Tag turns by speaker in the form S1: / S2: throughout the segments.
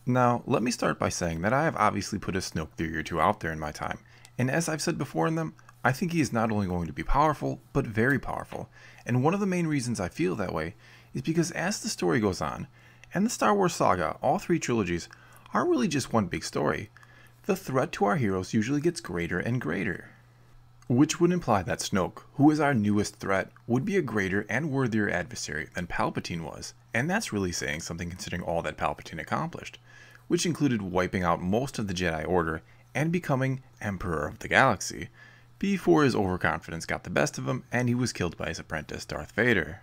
S1: Now, let me start by saying that I have obviously put a Snoke theory or two out there in my time, and as I've said before in them, I think he is not only going to be powerful, but very powerful. And one of the main reasons I feel that way is because as the story goes on, and the Star Wars saga, all three trilogies, are really just one big story, the threat to our heroes usually gets greater and greater. Which would imply that Snoke, who is our newest threat, would be a greater and worthier adversary than Palpatine was, and that's really saying something considering all that Palpatine accomplished, which included wiping out most of the Jedi Order and becoming Emperor of the Galaxy, before his overconfidence got the best of him and he was killed by his apprentice Darth Vader.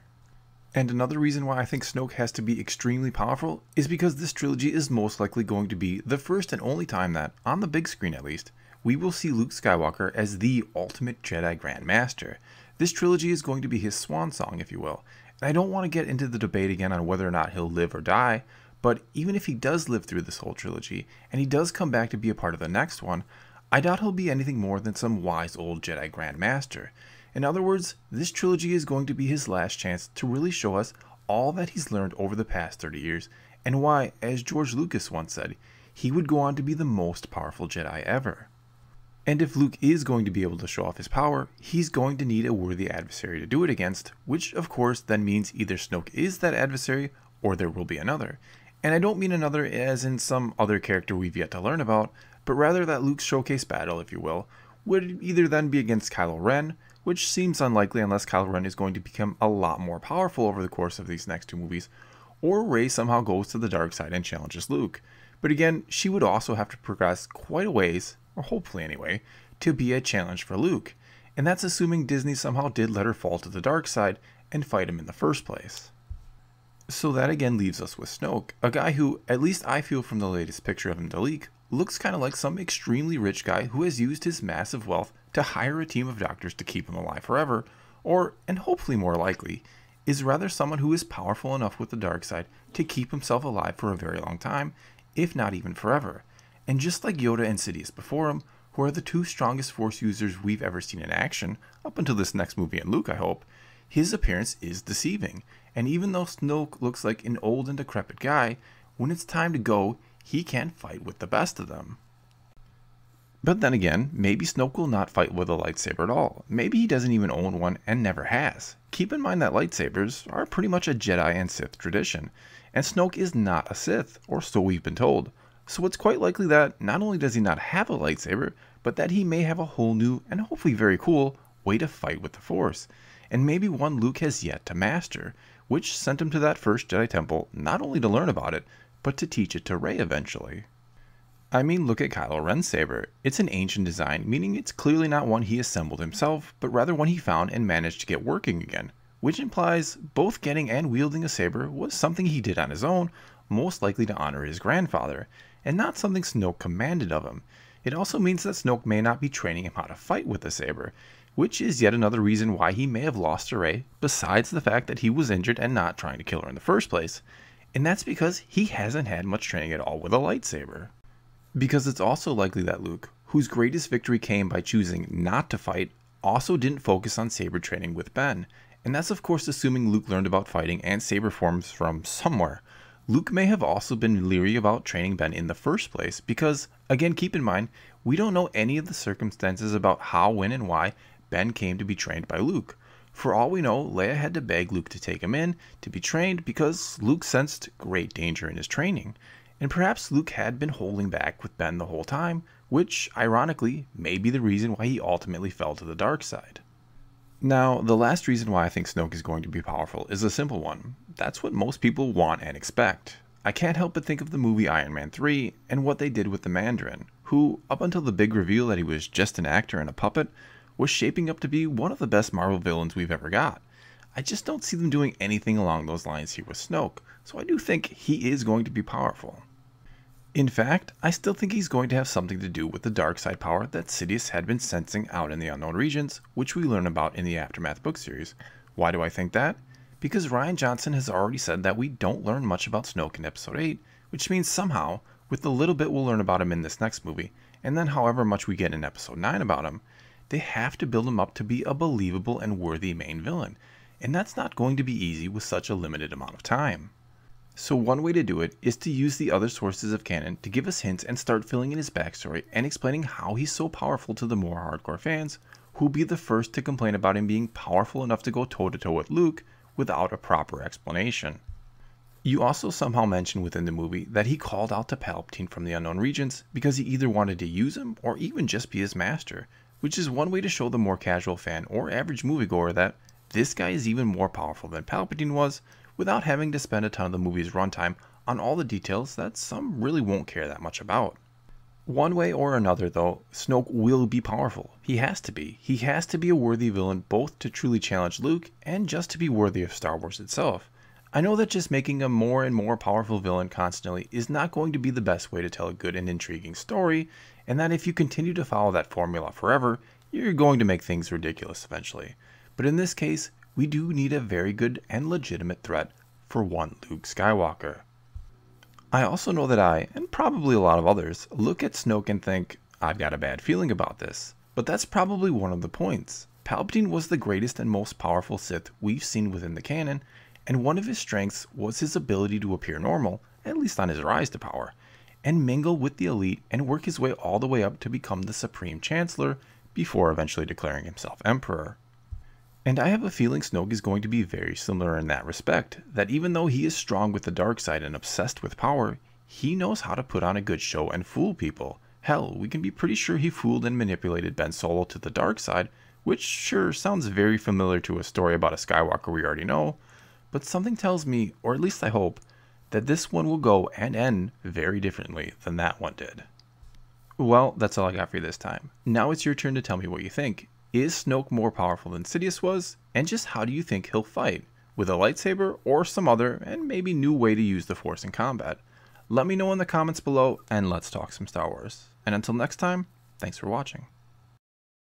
S1: And another reason why I think Snoke has to be extremely powerful is because this trilogy is most likely going to be the first and only time that, on the big screen at least, we will see Luke Skywalker as the ultimate Jedi Grand Master. This trilogy is going to be his swan song, if you will. And I don't want to get into the debate again on whether or not he'll live or die, but even if he does live through this whole trilogy, and he does come back to be a part of the next one, I doubt he'll be anything more than some wise old Jedi Grand Master. In other words, this trilogy is going to be his last chance to really show us all that he's learned over the past 30 years, and why, as George Lucas once said, he would go on to be the most powerful Jedi ever. And if Luke is going to be able to show off his power, he's going to need a worthy adversary to do it against, which of course then means either Snoke is that adversary, or there will be another. And I don't mean another as in some other character we've yet to learn about, but rather that Luke's showcase battle, if you will, would either then be against Kylo Ren, which seems unlikely unless Kylo Ren is going to become a lot more powerful over the course of these next two movies, or Rey somehow goes to the dark side and challenges Luke. But again, she would also have to progress quite a ways, or hopefully anyway, to be a challenge for Luke, and that's assuming Disney somehow did let her fall to the dark side and fight him in the first place. So that again leaves us with Snoke, a guy who, at least I feel from the latest picture of him to leak, looks kind of like some extremely rich guy who has used his massive wealth to hire a team of doctors to keep him alive forever, or, and hopefully more likely, is rather someone who is powerful enough with the dark side to keep himself alive for a very long time, if not even forever. And just like Yoda and Sidious before him, who are the two strongest Force users we've ever seen in action, up until this next movie and Luke I hope, his appearance is deceiving, and even though Snoke looks like an old and decrepit guy, when it's time to go, he can't fight with the best of them. But then again, maybe Snoke will not fight with a lightsaber at all. Maybe he doesn't even own one and never has. Keep in mind that lightsabers are pretty much a Jedi and Sith tradition, and Snoke is not a Sith, or so we've been told. So it's quite likely that not only does he not have a lightsaber, but that he may have a whole new, and hopefully very cool, way to fight with the Force, and maybe one Luke has yet to master, which sent him to that first Jedi Temple not only to learn about it, but to teach it to Rey eventually. I mean, look at Kylo Ren's saber. It's an ancient design, meaning it's clearly not one he assembled himself, but rather one he found and managed to get working again, which implies both getting and wielding a saber was something he did on his own, most likely to honor his grandfather, and not something Snoke commanded of him. It also means that Snoke may not be training him how to fight with the saber, which is yet another reason why he may have lost to Rey, besides the fact that he was injured and not trying to kill her in the first place. And that's because he hasn't had much training at all with a lightsaber. Because it's also likely that Luke, whose greatest victory came by choosing not to fight, also didn't focus on saber training with Ben, and that's of course assuming Luke learned about fighting and saber forms from somewhere. Luke may have also been leery about training Ben in the first place because, again keep in mind, we don't know any of the circumstances about how, when, and why Ben came to be trained by Luke. For all we know, Leia had to beg Luke to take him in to be trained because Luke sensed great danger in his training. And perhaps Luke had been holding back with Ben the whole time, which, ironically, may be the reason why he ultimately fell to the dark side. Now, the last reason why I think Snoke is going to be powerful is a simple one. That's what most people want and expect. I can't help but think of the movie Iron Man 3 and what they did with the Mandarin, who, up until the big reveal that he was just an actor and a puppet, was shaping up to be one of the best Marvel villains we've ever got. I just don't see them doing anything along those lines here with Snoke, so I do think he is going to be powerful. In fact, I still think he's going to have something to do with the dark side power that Sidious had been sensing out in the unknown regions, which we learn about in the Aftermath book series. Why do I think that? Because Rian Johnson has already said that we don't learn much about Snoke in episode 8, which means somehow, with the little bit we'll learn about him in this next movie, and then however much we get in episode 9 about him, they have to build him up to be a believable and worthy main villain, and that's not going to be easy with such a limited amount of time. So one way to do it is to use the other sources of canon to give us hints and start filling in his backstory and explaining how he's so powerful to the more hardcore fans, who'll be the first to complain about him being powerful enough to go toe-to-toe with Luke without a proper explanation. You also somehow mention within the movie that he called out to Palpatine from the unknown regions because he either wanted to use him or even just be his master, which is one way to show the more casual fan or average moviegoer that this guy is even more powerful than Palpatine was, without having to spend a ton of the movie's runtime on all the details that some really won't care that much about. One way or another though, Snoke will be powerful. He has to be. He has to be a worthy villain both to truly challenge Luke and just to be worthy of Star Wars itself. I know that just making a more and more powerful villain constantly is not going to be the best way to tell a good and intriguing story, and that if you continue to follow that formula forever, you're going to make things ridiculous eventually. But in this case, we do need a very good and legitimate threat for one Luke Skywalker. I also know that I, and probably a lot of others, look at Snoke and think, I've got a bad feeling about this. But that's probably one of the points. Palpatine was the greatest and most powerful Sith we've seen within the canon, and one of his strengths was his ability to appear normal, at least on his rise to power, and mingle with the elite and work his way all the way up to become the Supreme Chancellor before eventually declaring himself Emperor. And I have a feeling Snoke is going to be very similar in that respect, that even though he is strong with the dark side and obsessed with power, he knows how to put on a good show and fool people. Hell, we can be pretty sure he fooled and manipulated Ben Solo to the dark side, which sure sounds very familiar to a story about a Skywalker we already know, but something tells me, or at least I hope, that this one will go and end very differently than that one did. Well, that's all I got for you this time. Now it's your turn to tell me what you think. Is Snoke more powerful than Sidious was? And just how do you think he'll fight? With a lightsaber or some other and maybe new way to use the Force in combat? Let me know in the comments below and let's talk some Star Wars. And until next time, thanks for watching.